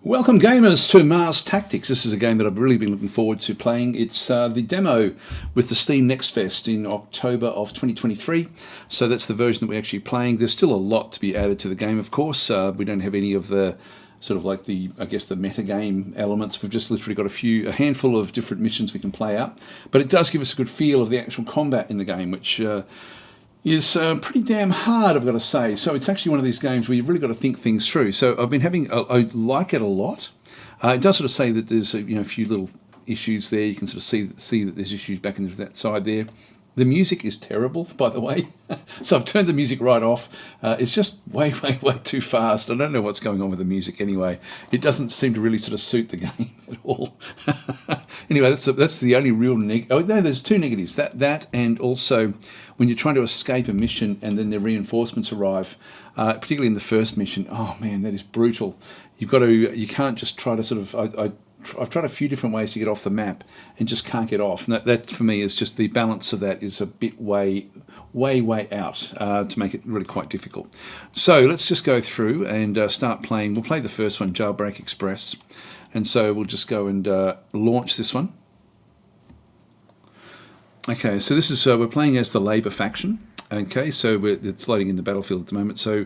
Welcome gamers to Mars Tactics. This is a game that I've really been looking forward to playing. It's the demo with the Steam Next Fest in October of 2023. So that's the version that we're actually playing. There's still a lot to be added to the game, of course. We don't have any of the sort of like the, I guess, the metagame elements. We've just literally got a handful of different missions we can play out. But it does give us a good feel of the actual combat in the game, which is pretty damn hard, I've got to say. So it's actually one of these games where you've really got to think things through. So I've been I like it a lot. It does sort of say that there's a few little issues there. You can sort of see that there's issues back in that side there. The music is terrible, by the way. So I've turned the music right off. It's just way too fast. I don't know what's going on with the music anyway. It doesn't seem to really sort of suit the game at all. Anyway, that's the only real oh no, there's two negatives. That and also when you're trying to escape a mission and then the reinforcements arrive, particularly in the first mission. Oh man, that is brutal. You can't just try to sort of. I've tried a few different ways to get off the map and just can't get off. And that for me is just the balance of that is a bit way out to make it really quite difficult. So let's just go through and start playing. We'll play the first one, Jailbreak Express. And so we'll just go and launch this one. Okay, so this is we're playing as the Labour faction. Okay, so it's loading in the battlefield at the moment. So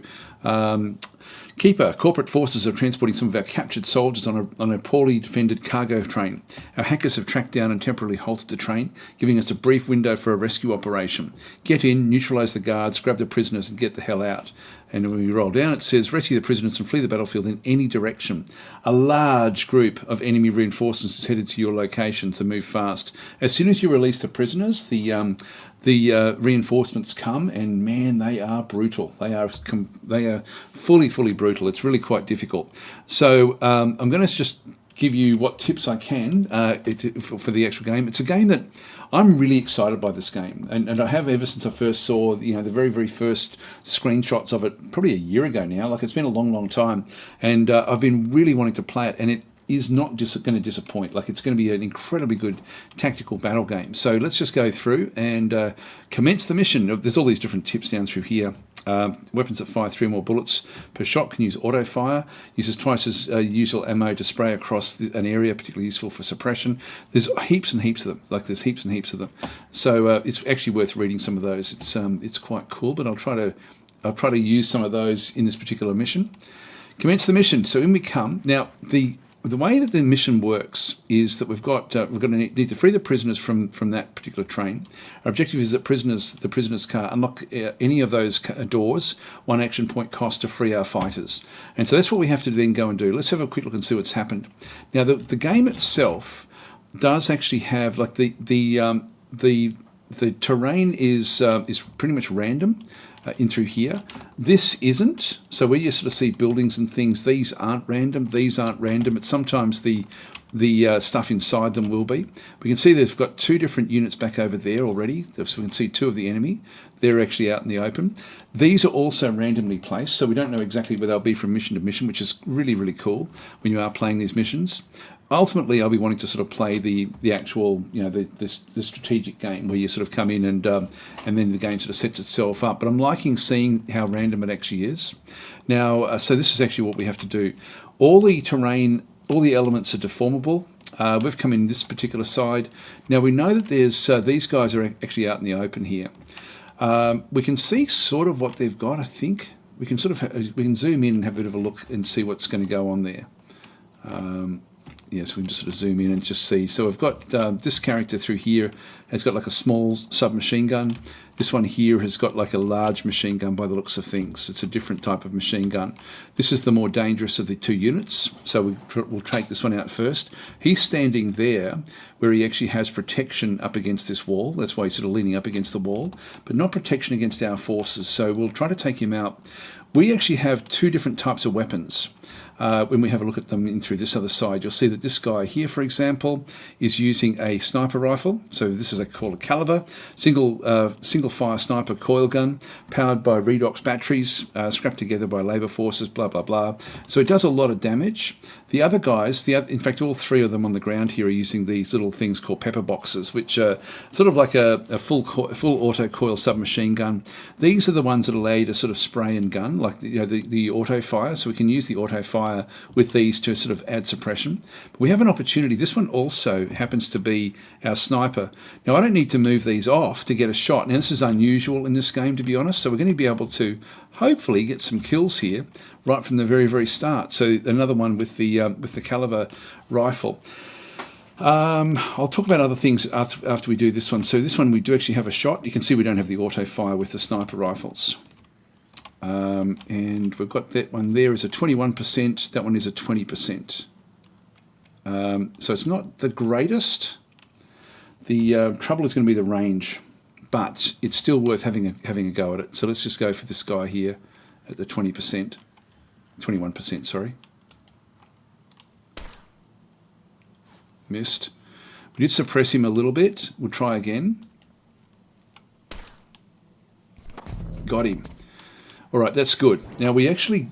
Keeper, corporate forces are transporting some of our captured soldiers on a poorly defended cargo train. Our hackers have tracked down and temporarily halted the train, giving us a brief window for a rescue operation. Get in, neutralise the guards, grab the prisoners and get the hell out. And when we roll down, it says, rescue the prisoners and flee the battlefield in any direction. A large group of enemy reinforcements is headed to your location, so move fast. As soon as you release the prisoners, the reinforcements come, and man, they are brutal. They are fully brutal. It's really quite difficult. So I'm going to just give you what tips I can for the actual game. It's a game that I'm really excited by this game, and I have ever since I first saw the very first screenshots of it, probably a year ago now. Like, it's been a long time, and I've been really wanting to play it, and it is not just going to disappoint. Like, it's going to be an incredibly good tactical battle game. So let's just go through and commence the mission. There's all these different tips down through here. Weapons that fire 3 or more bullets per shot can use auto fire. Uses twice as usual ammo to spray across an area, particularly useful for suppression. There's heaps and heaps of them. Like, there's heaps and heaps of them. So it's actually worth reading some of those. It's quite cool, but I'll try to use some of those in this particular mission. Commence the mission. So in we come. Now the way that the mission works is that we've got to need to free the prisoners from that particular train. Our objective is that the prisoners' car unlock any of those doors. 1 action point cost to free our fighters, and so that's what we have to then go and do. Let's have a quick look and see what's happened. Now the game itself does actually have, like, the terrain is pretty much random. In through here. This isn't. So where you sort of see buildings and things, these aren't random. These aren't random. But sometimes the stuff inside them will be. We can see they've got 2 different units back over there already. So we can see 2 of the enemy. They're actually out in the open. These are also randomly placed, so we don't know exactly where they'll be from mission to mission, which is really cool when you are playing these missions. Ultimately, I'll be wanting to sort of play the actual, the strategic game where you sort of come in and then the game sort of sets itself up. But I'm liking seeing how random it actually is. Now, so this is actually what we have to do. All the terrain, all the elements are deformable. We've come in this particular side. Now we know that there's these guys are actually out in the open here. We can see sort of what they've got. I think we can we can zoom in and have a bit of a look and see what's going to go on there. Yes, we can just sort of zoom in and just see. So we've got this character through here has got like a small submachine gun. This one here has got like a large machine gun by the looks of things. It's a different type of machine gun. This is the more dangerous of the 2 units. So we'll take this one out first. He's standing there where he actually has protection up against this wall. That's why he's sort of leaning up against the wall, but not protection against our forces. So we'll try to take him out. We actually have 2 different types of weapons. When we have a look at them in through this other side, you'll see that this guy here, for example, is using a sniper rifle. So this is called a Caliber, single fire sniper coil gun, powered by redox batteries, scrapped together by Labour forces, blah, blah, blah. So it does a lot of damage. The other guys, in fact, all 3 of them on the ground here are using these little things called pepper boxes, which are sort of like a full auto coil submachine gun. These are the ones that allow you to sort of spray and gun, like the auto fire. So we can use the auto fire fire with these to sort of add suppression. But we have an opportunity. This one also happens to be our sniper. Now, I don't need to move these off to get a shot. Now, this is unusual in this game, to be honest, so we're going to be able to hopefully get some kills here right from the very, very start. So another one with the caliber rifle. I'll talk about other things after we do this one. So this one we do actually have a shot. You can see we don't have the auto fire with the sniper rifles. And we've got that one there is a 21%, that one is a 20%. So it's not the greatest. The trouble is going to be the range, but it's still worth having a go at it. So let's just go for this guy here at the 20%, 21%, sorry. Missed. We did suppress him a little bit. We'll try again. Got him. All right, that's good. Now we actually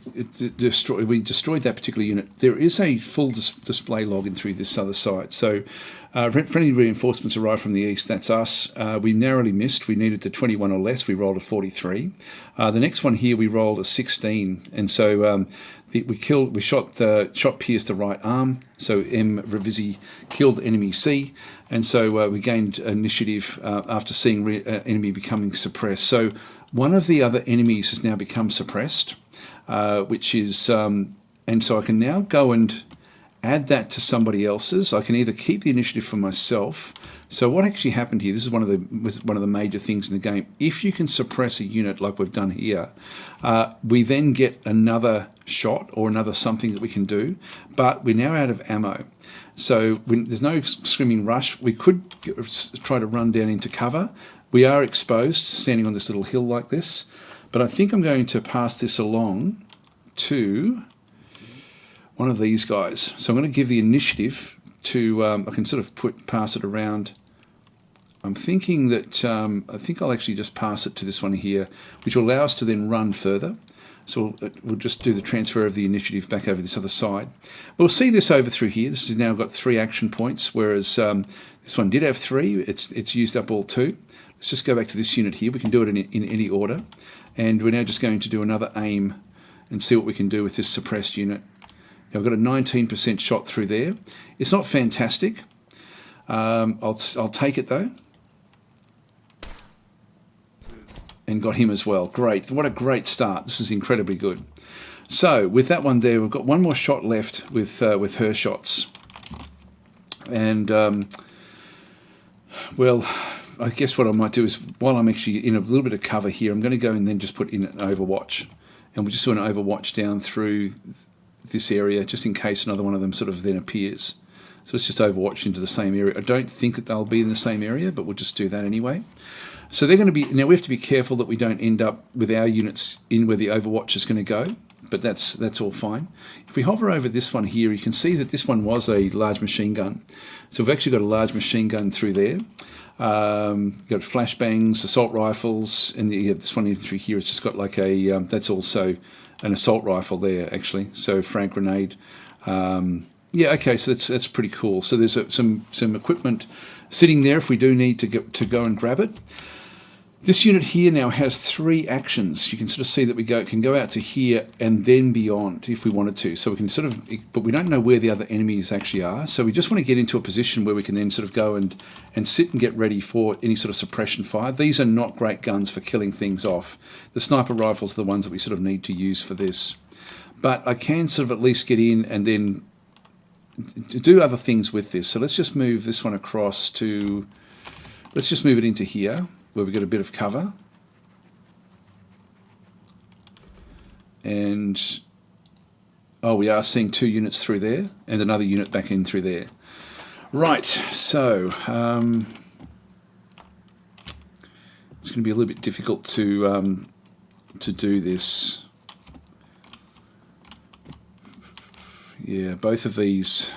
destroyed that particular unit. There is a full display log in through this other side. So friendly reinforcements arrived from the east. That's us. We narrowly missed. We needed to 21 or less. We rolled a 43. The next one here we rolled a 16, and so we shot Pierce the right arm. So M. Revisi killed enemy C, and so we gained initiative after seeing enemy becoming suppressed. So one of the other enemies has now become suppressed, which is, and so I can now go and add that to somebody else's. I can either keep the initiative for myself. So what actually happened here, this is one of the major things in the game. If you can suppress a unit like we've done here, we then get another shot or another something that we can do, but we're now out of ammo. So there's no screaming rush. We could try to run down into cover. We are exposed, standing on this little hill like this, but I think I'm going to pass this along to one of these guys. So I'm going to give the initiative to, I can sort of pass it around. I'm thinking that, I think I'll actually just pass it to this one here, which will allow us to then run further. So we'll just do the transfer of the initiative back over this other side. We'll see this over through here. This has now got 3 action points, whereas this one did have 3. It's used up all 2. Let's just go back to this unit here. We can do it in any order. And we're now just going to do another aim and see what we can do with this suppressed unit. Now, I've got a 19% shot through there. It's not fantastic. I'll take it though. And got him as well. Great. What a great start. This is incredibly good. So with that one there, we've got one more shot left with her shots. And, well, I guess what I might do is, while I'm actually in a little bit of cover here, I'm going to go and then just put in an overwatch. And we'll just do an overwatch down through this area, just in case another one of them sort of then appears. So let's just overwatch into the same area. I don't think that they'll be in the same area, but we'll just do that anyway. So they're going to be, now we have to be careful that we don't end up with our units in where the overwatch is going to go, but that's all fine. If we hover over this one here, you can see that this one was a large machine gun. So we've actually got a large machine gun through there. You've got flashbangs, assault rifles, and this one through here has just got like a, that's also an assault rifle there actually, so frag grenade. Yeah, okay, so that's pretty cool. So there's some equipment sitting there if we do need to go and grab it. This unit here now has 3 actions. You can sort of see that we can go out to here and then beyond if we wanted to. So we can sort of, but we don't know where the other enemies actually are. So we just want to get into a position where we can then sort of go and sit and get ready for any sort of suppression fire. These are not great guns for killing things off. The sniper rifles are the ones that we sort of need to use for this. But I can sort of at least get in and then do other things with this. So let's just move this one across to, let's just move it into here, where we've got a bit of cover. And, oh, we are seeing 2 units through there and another unit back in through there. Right, so it's going to be a little bit difficult to do this. Yeah, both of these,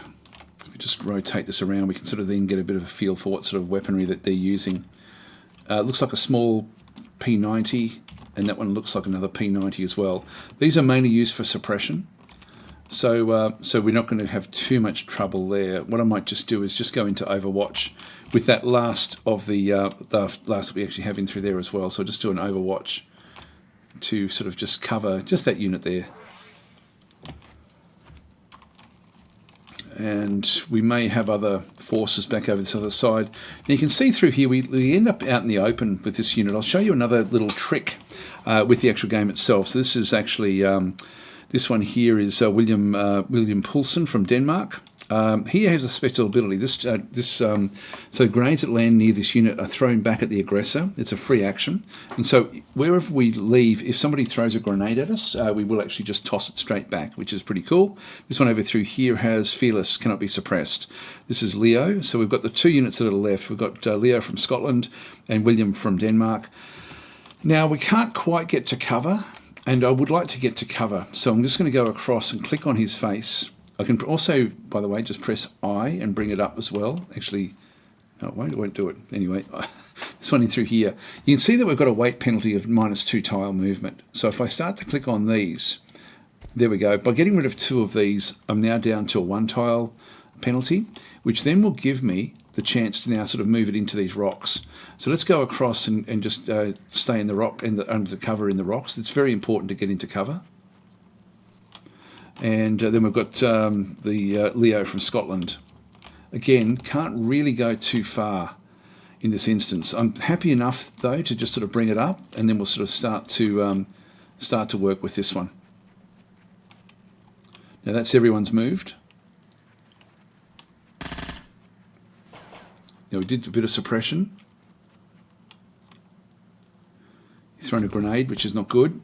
if we just rotate this around, we can sort of then get a bit of a feel for what sort of weaponry that they're using. It looks like a small P90, and that one looks like another P90 as well. These are mainly used for suppression, so so we're not going to have too much trouble there. What I might just do is just go into Overwatch with that last of the last that we actually have in through there as well. So I'll just do an Overwatch to sort of just cover just that unit there. and we may have other forces back over this other side. Now you can see through here we end up out in the open with this unit. I'll show you another little trick with the actual game itself. So this is actually this one here is William Poulsen from Denmark. He has a special ability. So grenades that land near this unit are thrown back at the aggressor. It's a free action, and so wherever we leave, if somebody throws a grenade at us, we will actually just toss it straight back, which is pretty cool. This one over through here has Fearless, cannot be suppressed. This is Leo. So we've got the two units that are left. We've got Leo from Scotland and William from Denmark. Now we can't quite get to cover, and I would like to get to cover. So I'm just going to go across and click on his face. I can also, by the way, just press I and bring it up as well. Actually, no, it won't do it. Anyway, this one in through here. You can see that we've got a weight penalty of -2 tile movement. So if I start to click on these, there we go. By getting rid of 2 of these, I'm now down to a 1 tile penalty, which then will give me the chance to now sort of move it into these rocks. So let's go across and just stay in the rock, under the cover in the rocks. It's very important to get into cover. And then we've got the Leo from Scotland. Again, can't really go too far in this instance. I'm happy enough though to just sort of bring it up, and then we'll sort of start to work with this one. Now that's everyone's moved. Now we did a bit of suppression. He's thrown a grenade, which is not good.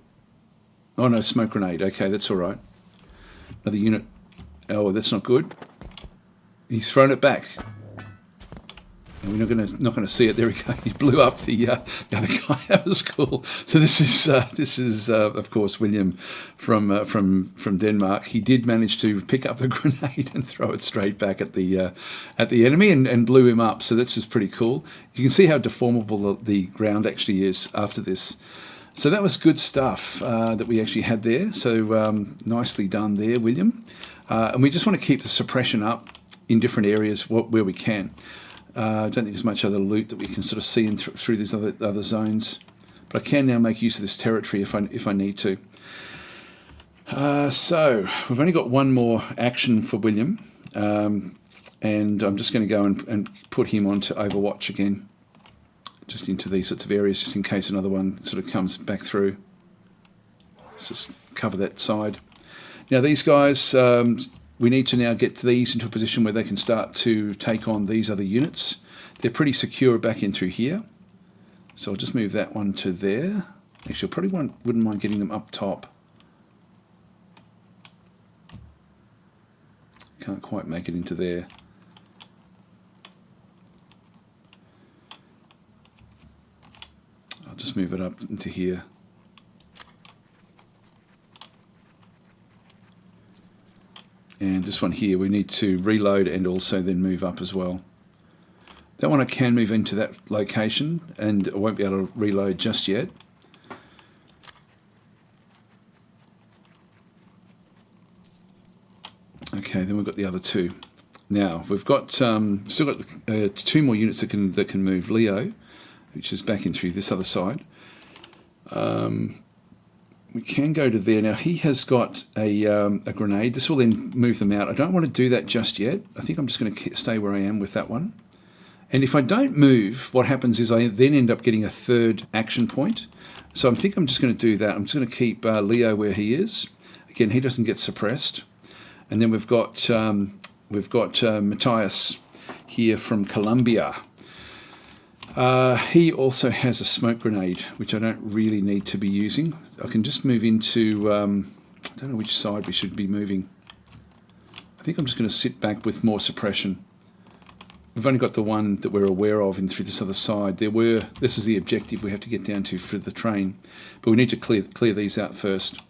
Oh no, smoke grenade. Okay, that's all right. Another unit. Oh, that's not good. He's thrown it back, and we're not gonna see it. There we go. He blew up the other guy. That was cool. So this is of course William from Denmark. He did manage to pick up the grenade and throw it straight back at the enemy and blew him up. So this is pretty cool. You can see how deformable the ground actually is after this. So that was good stuff that we actually had there. So nicely done there, William. And we just want to keep the suppression up in different areas where we can. I don't think there's much other loot that we can sort of see through these other zones. But I can now make use of this territory if I need to. So we've only got one more action for William. And I'm just going to go and put him onto Overwatch again. Just into these sorts of areas, just in case another one sort of comes back through. Let's just cover that side. Now these guys, we need to now get these into a position where they can start to take on these other units. They're pretty secure back in through here. So I'll just move that one to there. Actually, I probably wouldn't mind getting them up top. Can't quite make it into there. I'll just move it up into here. And this one here, we need to reload and also then move up as well. That one I can move into that location, and I won't be able to reload just yet. Okay, then we've got the other two. Now we've got still got 2 more units that can move. Leo, which is back in through this other side. We can go to there. Now he has got a grenade. This will then move them out. I don't want to do that just yet. I think I'm just going to stay where I am with that one. And if I don't move, what happens is I then end up getting a 3rd action point. So I think I'm just going to do that. I'm just going to keep Leo where he is. Again, he doesn't get suppressed. And then we've got Matthias here from Colombia. He also has a smoke grenade, which I don't really need to be using. I can just move into, I don't know which side we should be moving. I think I'm just going to sit back with more suppression. We've only got the one that we're aware of in through this other side. This is the objective we have to get down to for the train, but we need to clear these out first.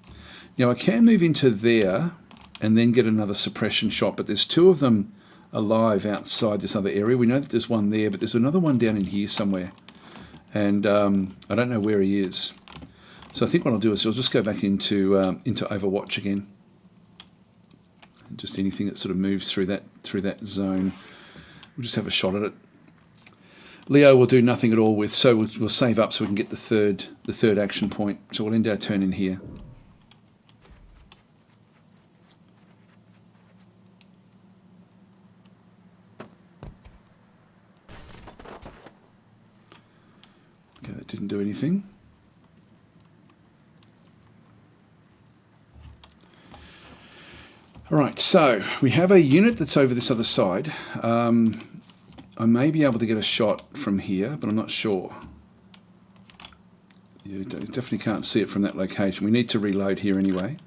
Now I can move into there and then get another suppression shot, but there's 2 of them alive outside this other area. We know that there's one there, but there's another one down in here somewhere, and I don't know where he is. So I think what I'll do is I'll just go back into Overwatch again. Just anything that sort of moves through that zone, we'll just have a shot at it. Leo will do nothing at all with, so we'll save up so we can get the third action point. So we'll end our turn in here. Didn't do anything. Alright, so we have a unit that's over this other side. I may be able to get a shot from here, but I'm not sure. You definitely can't see it from that location. We need to reload here anyway.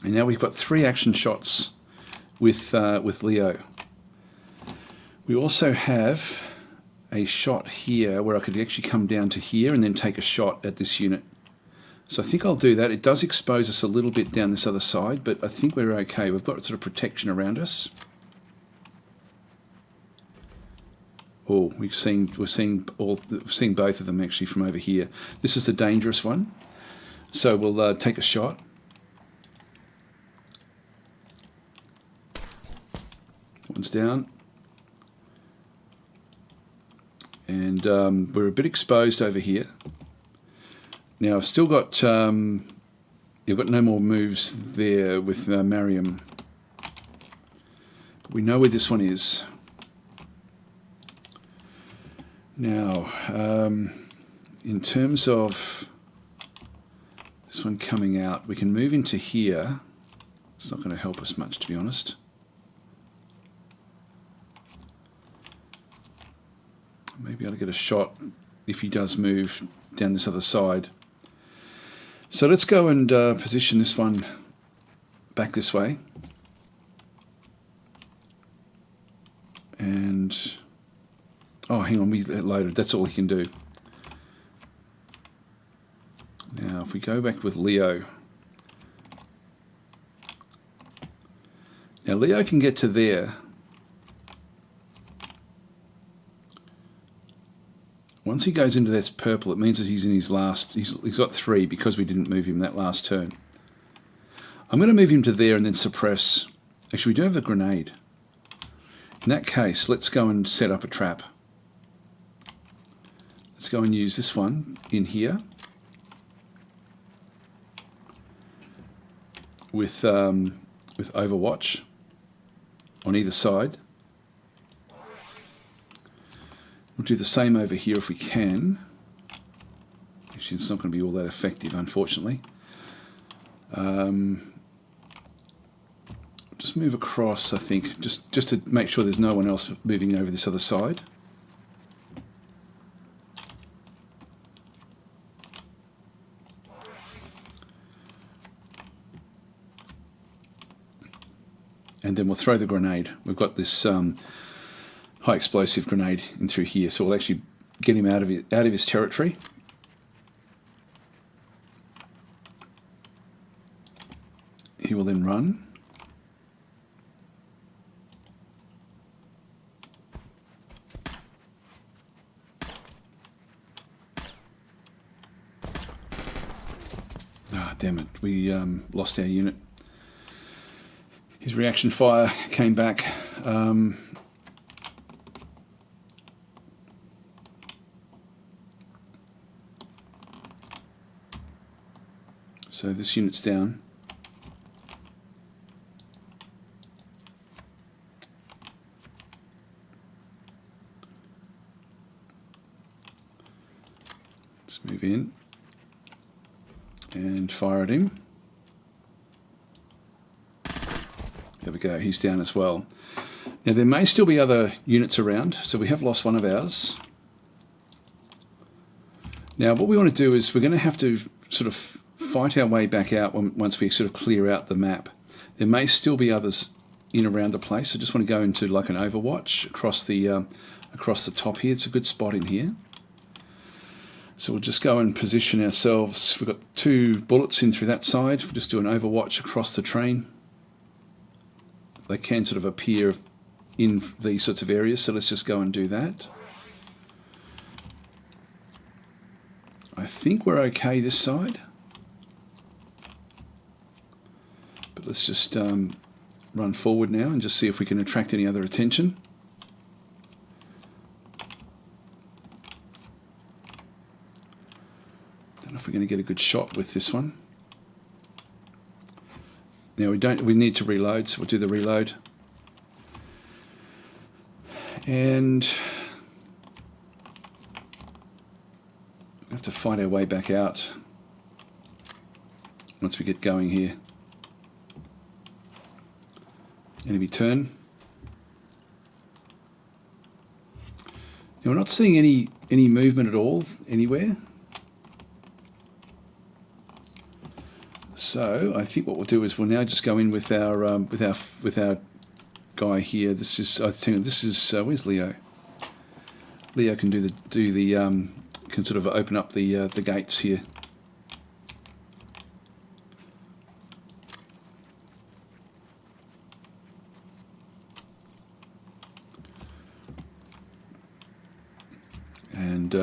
And now we've got 3 action shots with Leo. We also have a shot here where I could actually come down to here and then take a shot at this unit. So I think I'll do that. It does expose us a little bit down this other side, but I think we're okay. We've got sort of protection around us. Oh, we're seeing both of them actually from over here. This is the dangerous one. So we'll take a shot. One's down. And we're a bit exposed over here. Now I've still got, you've got no more moves there with Mariam. But we know where this one is. Now, in terms of this one coming out, we can move into here. It's not going to help us much, to be honest. Maybe I'll get a shot if he does move down this other side. So let's go and position this one back this way. And, oh, hang on, we loaded. That's all he can do. Now, if we go back with Leo. Now, Leo can get to there. Once he goes into this purple, it means that he's in his last... He's got 3 because we didn't move him that last turn. I'm going to move him to there and then suppress... Actually, we do have a grenade. In that case, let's go and set up a trap. Let's go and use this one in here. With Overwatch on either side. We'll do the same over here if we can. Actually, it's not going to be all that effective, unfortunately. Just move across, I think, just to make sure there's no one else moving over this other side. And then we'll throw the grenade. We've got this high explosive grenade in through here, so we'll actually get him out of his territory. He will then run. Ah, damn it, we lost our unit. His reaction fire came back. So this unit's down. Just move in and fire at him. There we go, he's down as well. Now there may still be other units around, so we have lost one of ours. Now what we want to do is we're going to have to sort of fight our way back out once we sort of clear out the map. There may still be others in around the place, so just want to go into like an Overwatch across the top here. It's a good spot in here. So we'll just go and position ourselves. We've got 2 bullets in through that side. We'll just do an Overwatch across the train. They can sort of appear in these sorts of areas, so let's just go and do that. I think we're okay this side. But let's just run forward now and just see if we can attract any other attention. Don't know if we're going to get a good shot with this one. Now we need to reload, so we'll do the reload. And We have to find our way back out once we get going here. Enemy turn. Now we're not seeing any movement at all anywhere. So I think what we'll do is we'll now just go in with our guy here. This is, I think this is where's Leo? Leo can can sort of open up the gates here. And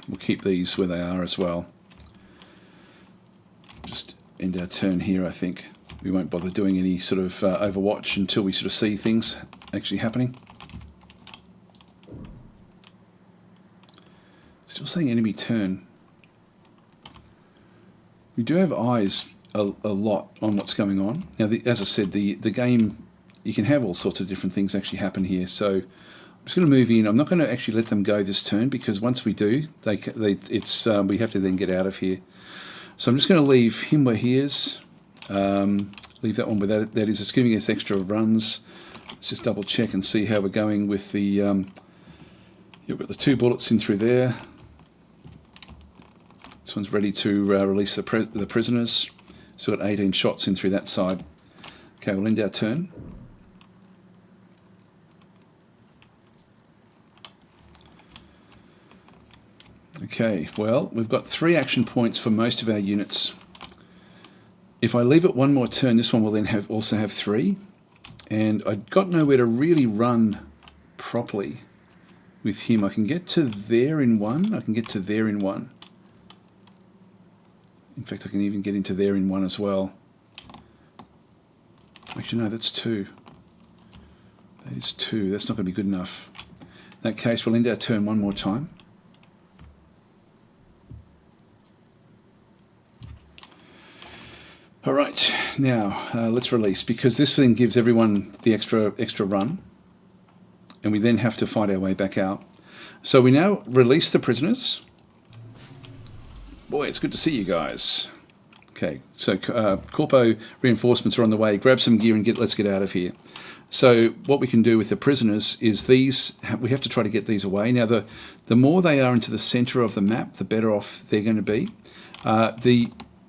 we'll keep these where they are as well. Just end our turn here, I think. We won't bother doing any sort of overwatch until we sort of see things actually happening. Still saying enemy turn. We do have eyes a lot on what's going on. Now, as I said, the game, you can have all sorts of different things actually happen here. So I'm just going to move in. I'm not going to actually let them go this turn, because once we do, we have to then get out of here. So I'm just going to leave him where he is. Leave that one where that is. It's giving us extra runs. Let's just double check and see how we're going with the... you've got the 2 bullets in through there. This one's ready to release the prisoners. So we've got 18 shots in through that side. Okay, we'll end our turn. Okay, well, we've got 3 action points for most of our units. If I leave it one more turn, this one will then also have 3. And I've got nowhere to really run properly with him. I can get to there in 1. I can get to there in 1. In fact, I can even get into there in 1 as well. Actually, no, that's 2. That is 2. That's not going to be good enough. In that case, we'll end our turn one more time. All right, now let's release, because this thing gives everyone the extra run, and we then have to find our way back out. So we now release the prisoners. Boy, it's good to see you guys. Okay, so Corpo reinforcements are on the way. Grab some gear and let's get out of here. So what we can do with the prisoners is we have to try to get these away. Now, the more they are into the center of the map, the better off they're going to be.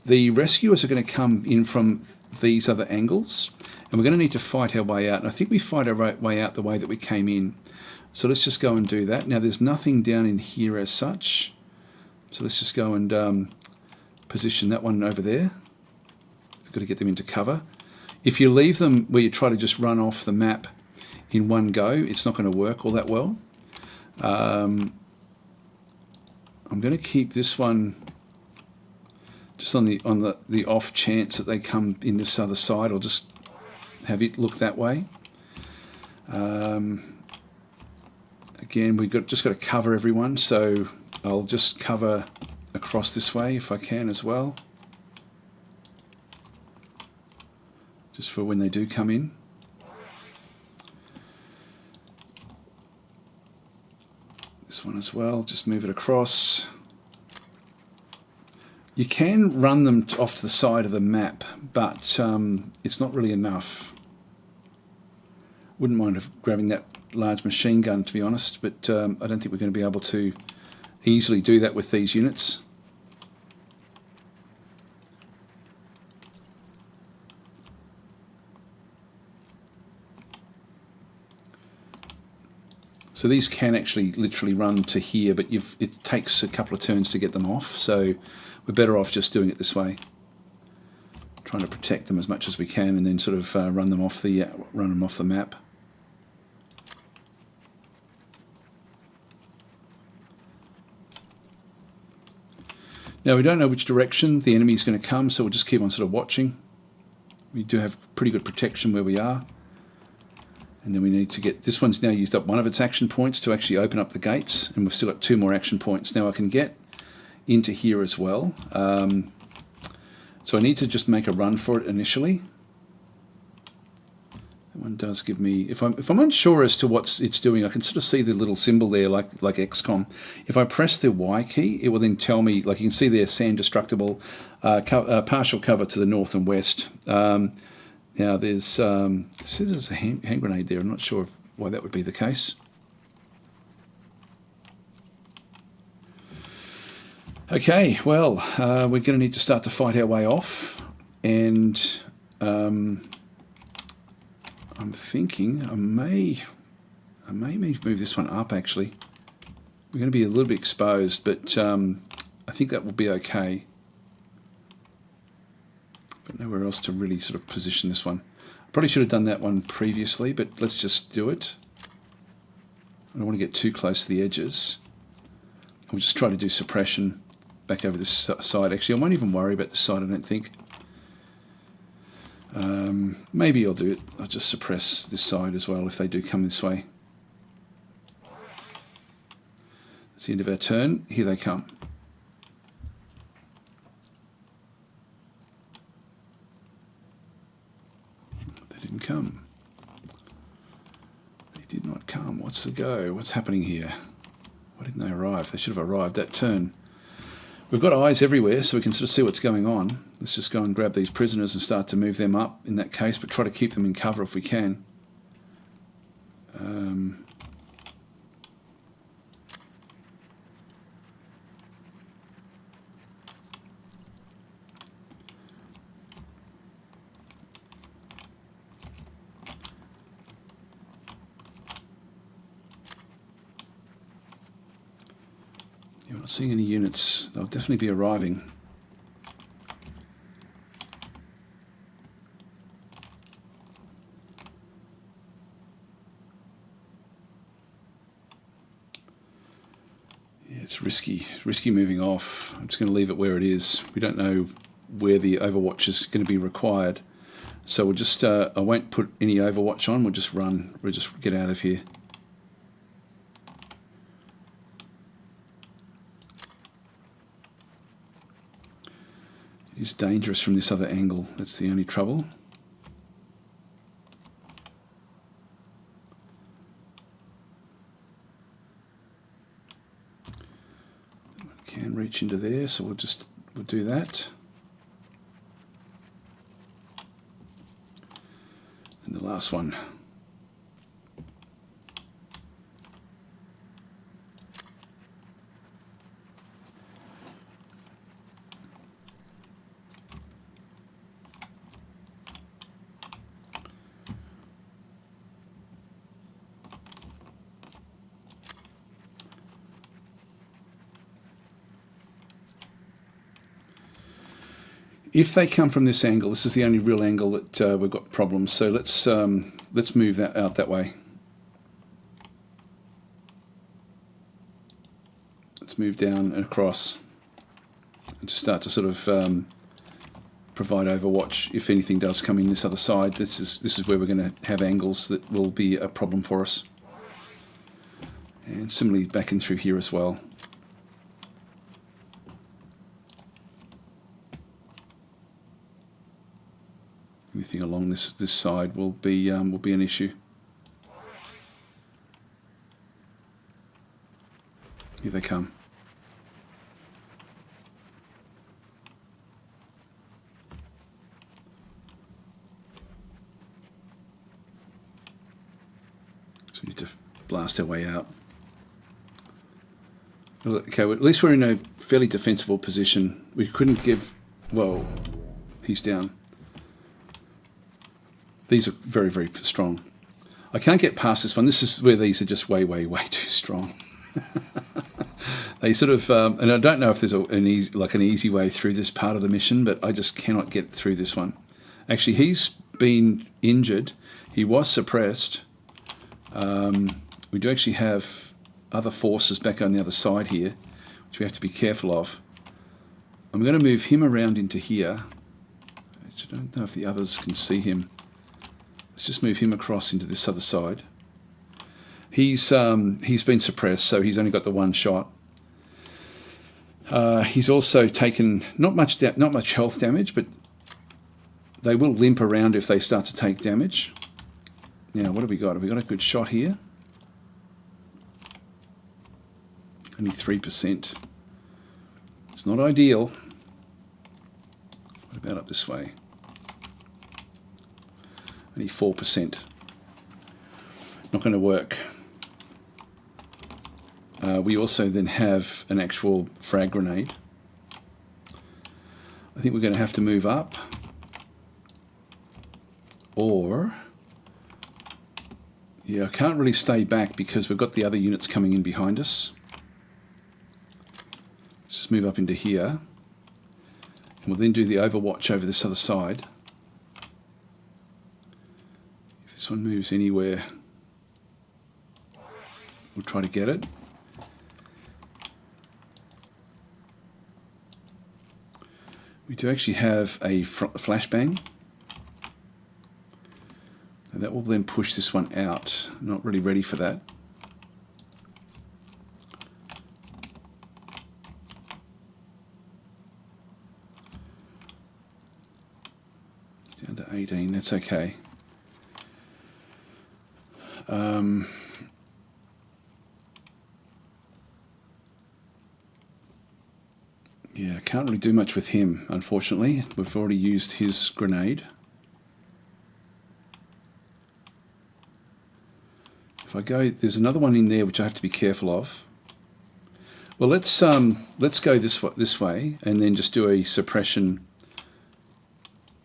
The rescuers are going to come in from these other angles, and we're going to need to fight our way out. And I think we fight our way out the way that we came in. So let's just go and do that. Now, there's nothing down in here as such. So let's just go and position that one over there. We've got to get them into cover. If you leave them where you try to just run off the map in one go, it's not going to work all that well. I'm going to keep this one just on the off chance that they come in this other side. I'll just have it look that way. Again, we've just got to cover everyone, so I'll just cover across this way if I can as well, just for when they do come in. This one as well, just move it across. You can run them off to the side of the map, but it's not really enough. Wouldn't mind grabbing that large machine gun, to be honest, but I don't think we're going to be able to easily do that with these units. So these can actually literally run to here, but it takes a couple of turns to get them off, so we're better off just doing it this way. Trying to protect them as much as we can, and then sort of run them off the map. Now, we don't know which direction the enemy is going to come, so we'll just keep on sort of watching. We do have pretty good protection where we are. And then we need to get... This one's now used up one of its action points to actually open up the gates, and we've still got 2 more action points. Now I can get into here as well. So I need to just make a run for it initially. One does give me, if I'm unsure as to what it's doing, I can sort of see the little symbol there, like XCOM. If I press the Y key, it will then tell me, like you can see there, sand destructible, partial cover to the north and west. Now there's a hand grenade there. I'm not sure why that would be the case. Okay, well, we're going to need to start to fight our way off, and I'm thinking I may move this one up, actually. We're going to be a little bit exposed, but I think that will be okay. But nowhere else to really sort of position this one. I probably should have done that one previously, but let's just do it. I don't want to get too close to the edges. We'll just try to do suppression back over this side. Actually, I won't even worry about the side, I don't think. Maybe I'll do it. I'll just suppress this side as well if they do come this way. That's the end of our turn. Here they come. They didn't come. They did not come. What's the go? What's happening here? Why didn't they arrive? They should have arrived that turn. We've got eyes everywhere, so we can sort of see what's going on. Let's just go and grab these prisoners and start to move them up in that case, but try to keep them in cover if we can. You're not seeing any units. They'll definitely be arriving. Yeah, it's risky. It's risky moving off. I'm just going to leave it where it is. We don't know where the overwatch is going to be required. So we'll just, I won't put any overwatch on. We'll just run. We'll just get out of here. It's dangerous from this other angle. That's the only trouble. Can reach into there, so we'll do that. And the last one. If they come from this angle, this is the only real angle that we've got problems. So let's move that out that way. Let's move down and across, and just start to sort of provide overwatch if anything does come in this other side. This is where we're going to have angles that will be a problem for us. And similarly back in through here as well. Anything along this side will be an issue. Here they come. So we need to blast our way out. Okay, well, at least we're in a fairly defensible position. We couldn't give... Whoa, he's down. These are very, very strong. I can't get past this one. This is where these are just way, way, way too strong. They sort of, and I don't know if there's an easy way through this part of the mission, but I just cannot get through this one. Actually, he's been injured. He was suppressed. We do actually have other forces back on the other side here, which we have to be careful of. I'm going to move him around into here. I don't know if the others can see him. Let's just move him across into this other side. He's been suppressed, so he's only got the one shot. He's also taken not much health damage, but they will limp around if they start to take damage. Now, what have we got? Have we got a good shot here? Only 3%. It's not ideal. What about up this way? Only 4%. Not going to work. We also then have an actual frag grenade. I think we're going to have to move up. Or... yeah, I can't really stay back because we've got the other units coming in behind us. Let's just move up into here. And we'll then do the overwatch over this other side. If this one moves anywhere, we'll try to get it. We do actually have a flashbang. And that will then push this one out. I'm not really ready for that. It's down to 18, that's okay. Yeah, I can't really do much with him, unfortunately. We've already used his grenade. If I go, there's another one in there which I have to be careful of. Well, let's go this way and then just do a suppression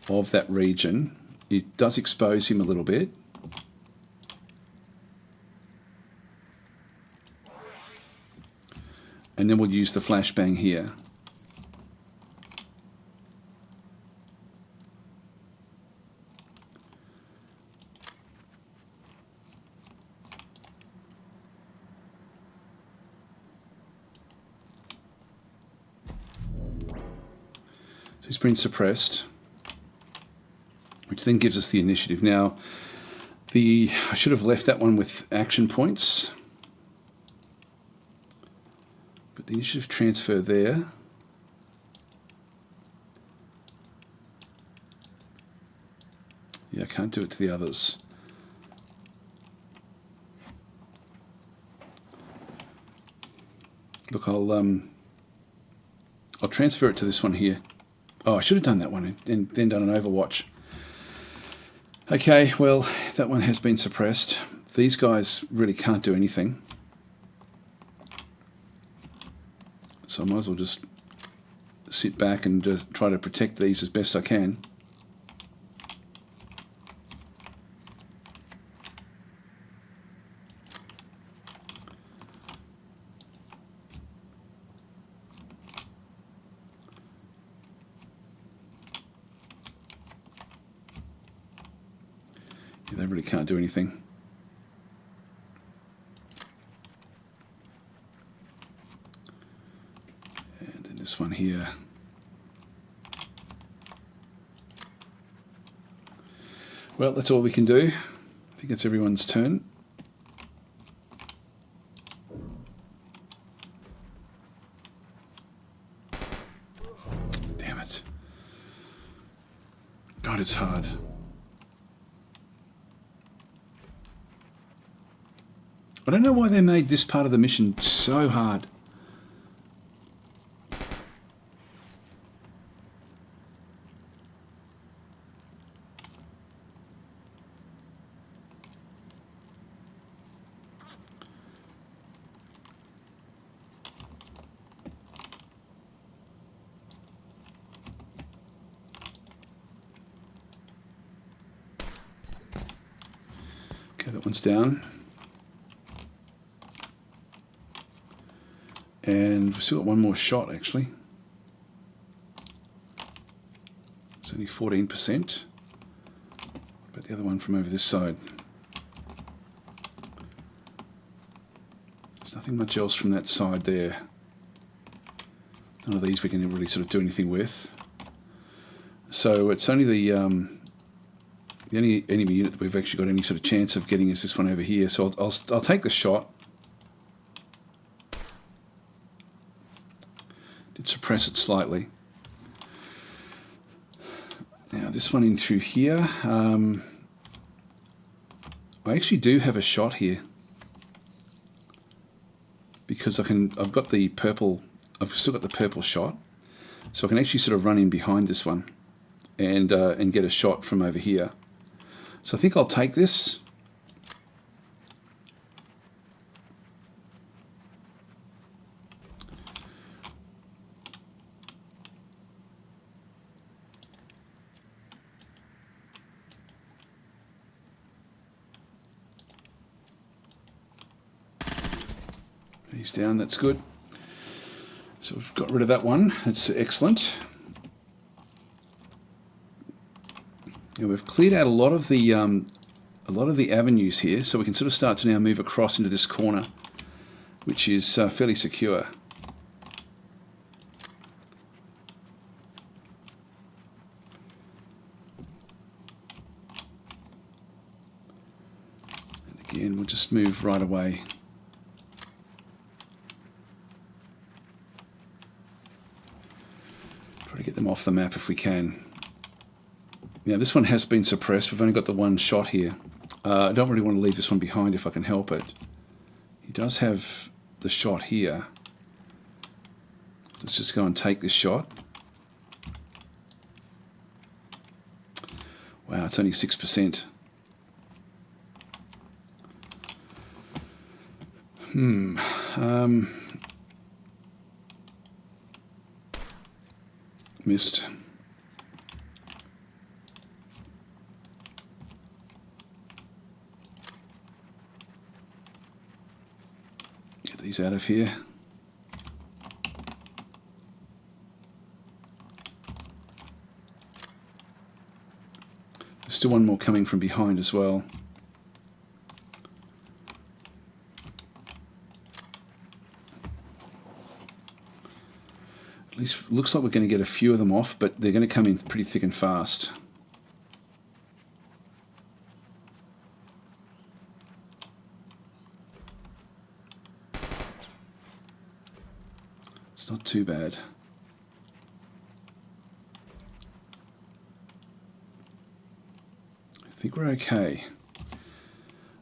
of that region. It does expose him a little bit. And then we'll use the flashbang here. He's been suppressed, which then gives us the initiative. Now, I should have left that one with action points, but the initiative transfer there. Yeah, I can't do it to the others. Look, I'll transfer it to this one here. Oh, I should have done that one and then done an overwatch. Okay, well, that one has been suppressed. These guys really can't do anything. So I might as well just sit back and just try to protect these as best I can. They really can't do anything. And then this one here. Well, that's all we can do. I think it's everyone's turn. Damn it. God, it's hard. I don't know why they made this part of the mission so hard. Okay, that one's down. And we've still got one more shot, actually. It's only 14%. But the other one from over this side. There's nothing much else from that side there. None of these we can really sort of do anything with. So it's only the only enemy unit that we've actually got any sort of chance of getting is this one over here. So I'll take the shot. Did suppress it slightly. Now this one in through here. I actually do have a shot here because I've got the purple, I've still got the purple shot, so I can actually sort of run in behind this one and get a shot from over here. So I think I'll take this. He's down, that's good. So we've got rid of that one, that's excellent. Now we've cleared out a lot of the avenues here, so we can sort of start to now move across into this corner, which is fairly secure. And again, we'll just move right away. Try to get them off the map if we can. Now this one has been suppressed. We've only got the one shot here. I don't really want to leave this one behind if I can help it. He does have the shot here. Let's just go and take this shot. Wow, it's only 6%. Missed. Get these out of here. There's still one more coming from behind as well. At least looks like we're going to get a few of them off, but they're going to come in pretty thick and fast. It's not too bad. I think we're okay.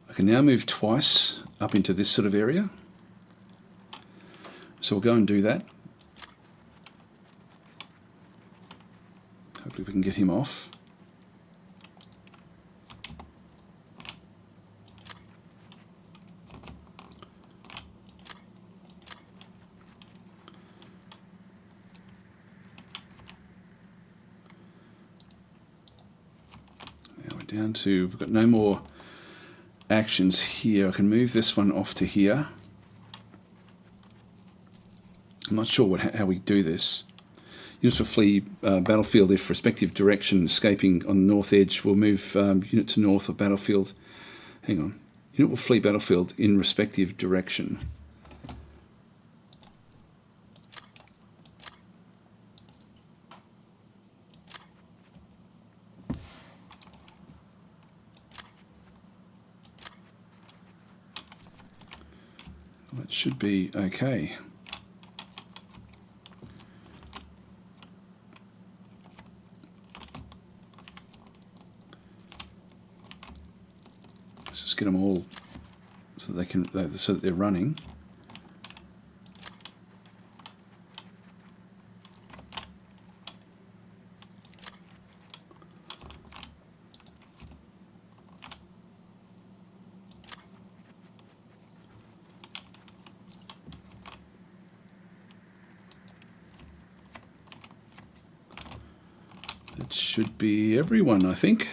I can now move twice up into this sort of area. So we'll go and do that. Hopefully we can get him off. Now we're down to, we've got no more actions here. I can move this one off to here. I'm not sure how we do this. Units will flee battlefield if respective direction, escaping on the north edge. We'll move unit to north of battlefield. Hang on. Unit will flee battlefield in respective direction. That should be okay. Get them all so they can so that they're running. That should be everyone, I think.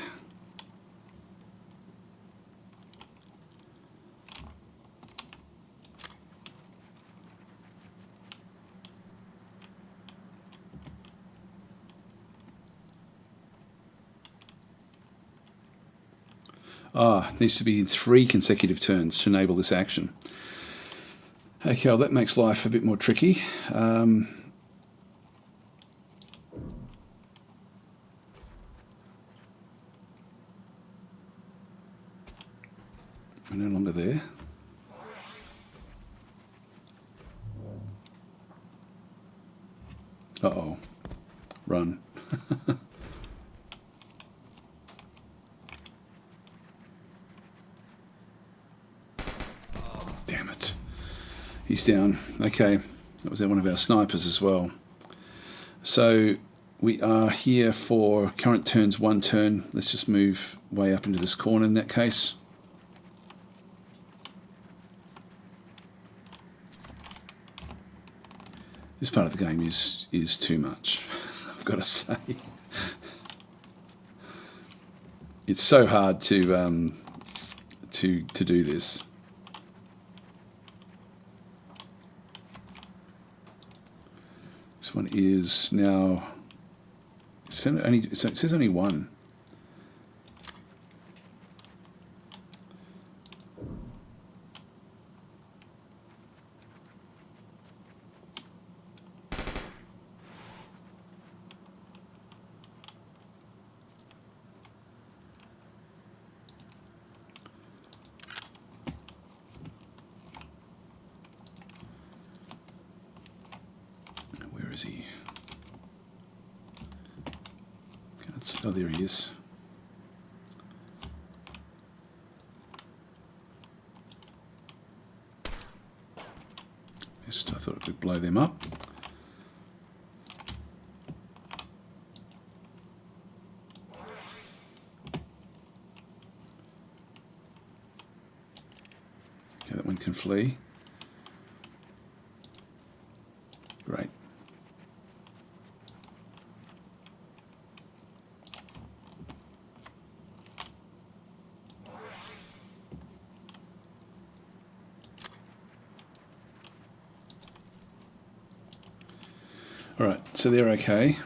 Needs to be 3 consecutive turns to enable this action. Okay, well that makes life a bit more tricky. We're no longer there. Uh-oh. Run. He's down. Okay, that was one of our snipers as well. So we are here for current turns, 1 turn. Let's just move way up into this corner in that case. This part of the game is too much, I've got to say. It's so hard to do this. This one is now it says only 1. Is he? Oh, there he is. Just, I thought it would blow them up. Okay, that one can flee. Great. All right, so they're okay.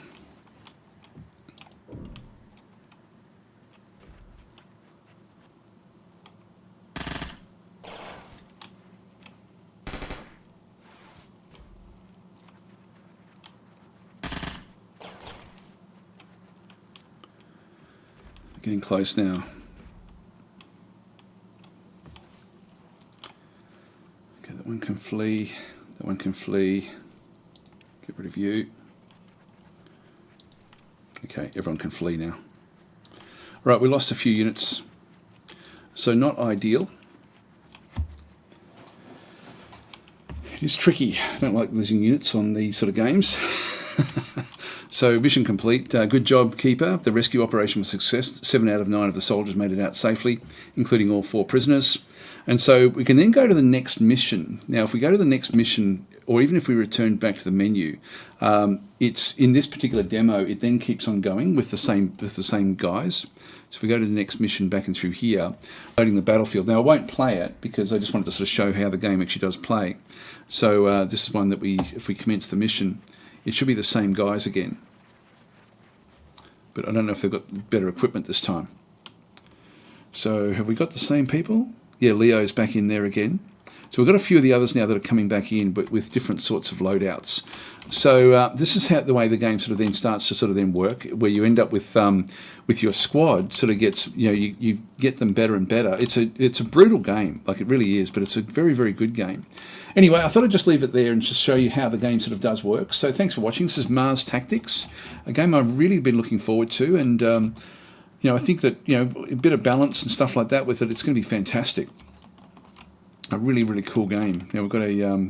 Getting close now. Okay, that one can flee. That one can flee. Get rid of you. Okay, everyone can flee now. Right, we lost a few units, so not ideal. It is tricky. I don't like losing units on these sort of games. So mission complete. Good job, Keeper. The rescue operation was a success. 7 out of 9 of the soldiers made it out safely, including all 4 prisoners. And so we can then go to the next mission. Now, if we go to the next mission, or even if we return back to the menu, it's in this particular demo, it then keeps on going with the same guys. So if we go to the next mission back and through here, loading the battlefield. Now, I won't play it because I just wanted to sort of show how the game actually does play. So this is one that if we commence the mission, it should be the same guys again. But I don't know if they've got better equipment this time. So have we got the same people? Yeah, Leo's back in there again. So we've got a few of the others now that are coming back in, but with different sorts of loadouts. So this is how the way the game sort of then starts to sort of then work, where you end up with your squad sort of gets, you get them better and better. It's a brutal game, like it really is, but it's a very, very good game. Anyway, I thought I'd just leave it there and just show you how the game sort of does work. So thanks for watching. This is Mars Tactics, a game I've really been looking forward to, and I think that a bit of balance and stuff like that with it, it's going to be fantastic. A really, really cool game. Now we've got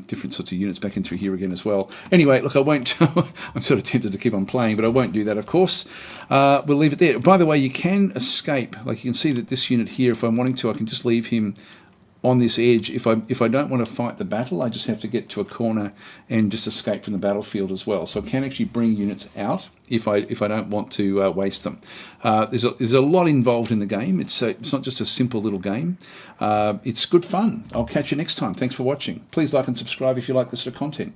different sorts of units back in through here again as well. Anyway, look, I won't. I'm sort of tempted to keep on playing, but I won't do that, of course. We'll leave it there. By the way, you can escape. Like you can see that this unit here, if I'm wanting to, I can just leave him on this edge. If I don't want to fight the battle, I just have to get to a corner and just escape from the battlefield as well. So I can actually bring units out if I don't want to waste them. There's a lot involved in the game. It's not just a simple little game. It's good fun. I'll catch you next time. Thanks for watching. Please like and subscribe if you like this sort of content.